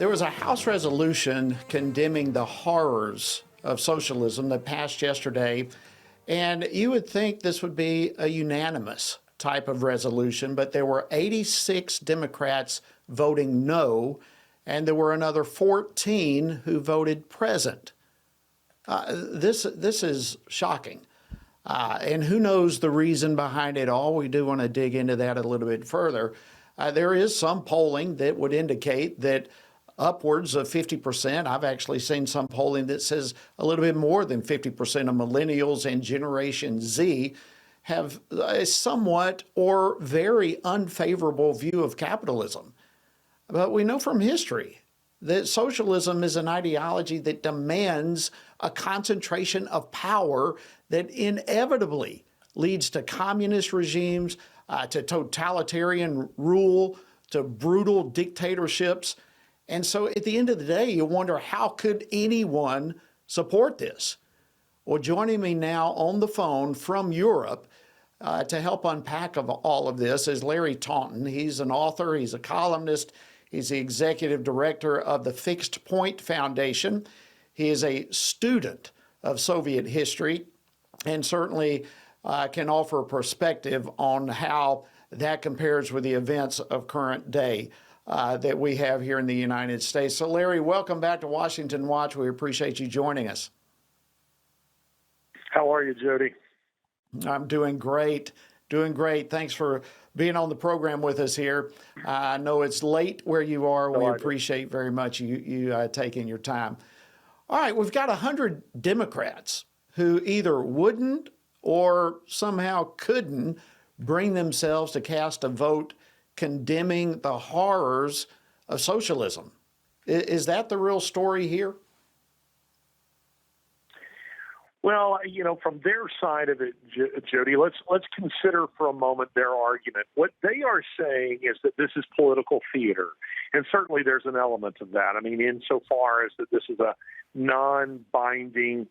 There was a House resolution condemning the horrors of socialism that passed yesterday, and you would think this would be a unanimous type of resolution, but there were 86 Democrats voting no, and there were another 14 who voted present. This is shocking. And who knows the reason behind it all? We do want to dig into that a little bit further. There is some polling that would indicate that upwards of 50%, I've actually seen some polling that says a little bit more than 50% of millennials and Generation Z have a somewhat or very unfavorable view of capitalism. But we know from history that socialism is an ideology that demands a concentration of power that inevitably leads to communist regimes, to totalitarian rule, to brutal dictatorships. And so at the end of the day, you wonder, how could anyone support this? Well, joining me now on the phone from Europe to help unpack all of this is Larry Taunton. He's an author, he's a columnist, he's the executive director of the Fixed Point Foundation. He is a student of Soviet history and certainly can offer a perspective on how that compares with the events of current day that we have here in the United States. So, Larry, welcome back to Washington Watch. We appreciate you joining us. How are you, Jody? I'm doing great. Doing great. Thanks for being on the program with us here. I know it's late where you are. We appreciate very much you taking your time. All right, we've got 100 Democrats who either wouldn't or somehow couldn't bring themselves to cast a vote condemning the horrors of socialism. Is that the real story here? Well, from their side of it, Jody, let's consider for a moment their argument. What they are saying is that this is political theater, and certainly there's an element of that. I mean, insofar as that this is a non-binding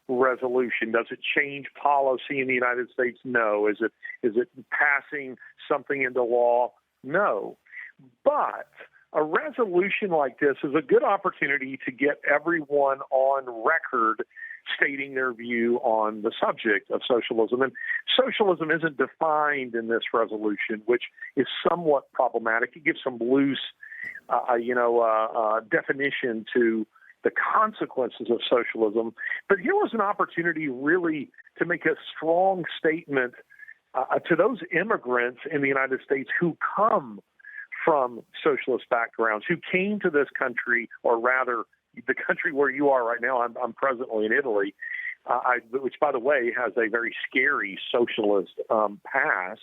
resolution. Does it change policy in the United States? No. Is it passing something into law? No. But a resolution like this is a good opportunity to get everyone on record stating their view on the subject of socialism. And socialism isn't defined in this resolution, which is somewhat problematic. It gives some loose, definition to the consequences of socialism. But here was an opportunity really to make a strong statement to those immigrants in the United States who come from socialist backgrounds, who came to this country, or rather the country where you are right now. I'm presently in Italy, which, by the way, has a very scary socialist past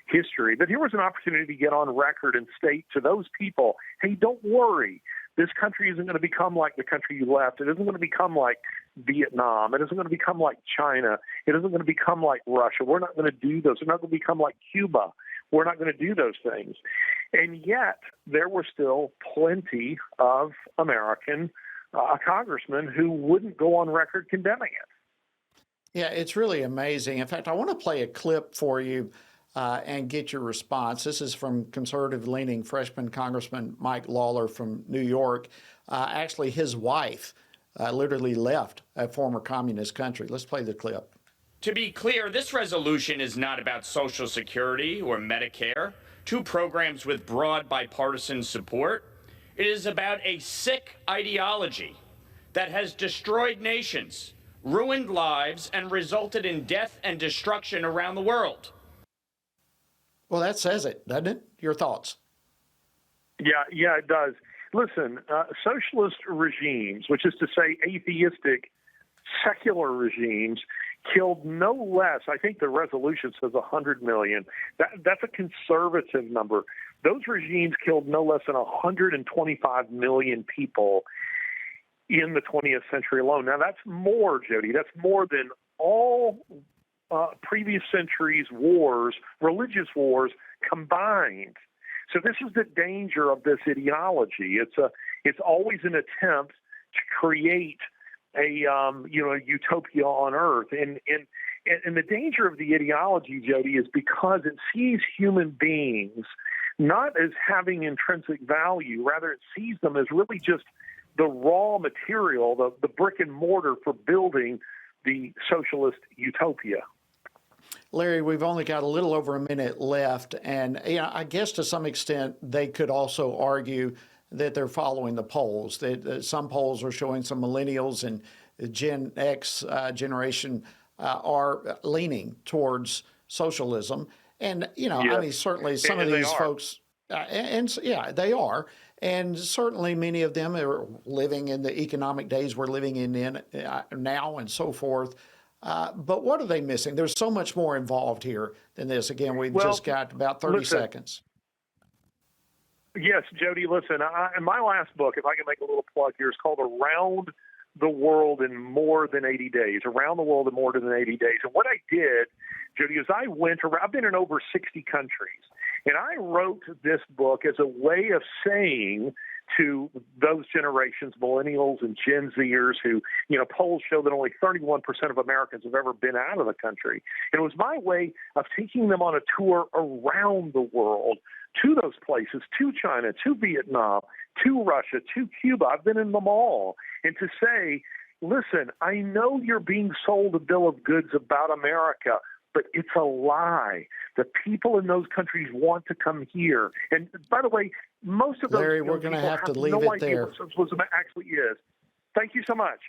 history. But here was an opportunity to get on record and state to those people, hey, don't worry. This country isn't going to become like the country you left. It isn't going to become like Vietnam. It isn't going to become like China. It isn't going to become like Russia. We're not going to do those. We're not going to become like Cuba. We're not going to do those things. And yet there were still plenty of American congressmen who wouldn't go on record condemning it. Yeah, it's really amazing. In fact, I want to play a clip for you and get your response. This is from conservative-leaning freshman Congressman Mike Lawler from New York. Actually, his wife literally left a former communist country. Let's play the clip. To be clear, this resolution is not about Social Security or Medicare, two programs with broad bipartisan support. It is about a sick ideology that has destroyed nations, ruined lives, and resulted in death and destruction around the world. Well, that says it, doesn't it? Your thoughts? Yeah, it does. Listen, socialist regimes, which is to say atheistic, secular regimes, killed no less, I think the resolution says 100 million. That's a conservative number. Those regimes killed no less than 125 million people in the 20th century alone. Now, that's more, Jody. That's more than all previous centuries' wars, religious wars, combined. So this is the danger of this ideology. It's always an attempt to create a utopia on earth, and the danger of the ideology, Jody, is because it sees human beings not as having intrinsic value. Rather, it sees them as really just the raw material, the brick and mortar for building the socialist utopia. Larry, we've only got a little over a minute left, and I guess to some extent they could also argue that they're following the polls. That some polls are showing some millennials and Gen X generation are leaning towards socialism, and Yes. I mean, certainly some And of they these are. folks, yeah, they are. And certainly many of them are living in the economic days we're living in now and so forth. But what are they missing? There's so much more involved here than this. Again, we've just got about 30 seconds. Yes, Jody, listen, in my last book, if I can make a little plug here, it's called Around the World in More Than 80 Days, Around the World in More Than 80 Days. And what I did, Jody, is I went around, I've been in over 60 countries, and I wrote this book as a way of saying to those generations, millennials and Gen Zers, who, polls show that only 31% of Americans have ever been out of the country. And it was my way of taking them on a tour around the world to those places, to China, to Vietnam, to Russia, to Cuba. I've been in them all. And to say, listen, I know you're being sold a bill of goods about America, but it's a lie. The people in those countries want to come here. And by the way, most of those Larry, we're going to have to leave no it idea there. what socialism actually is. Thank you so much.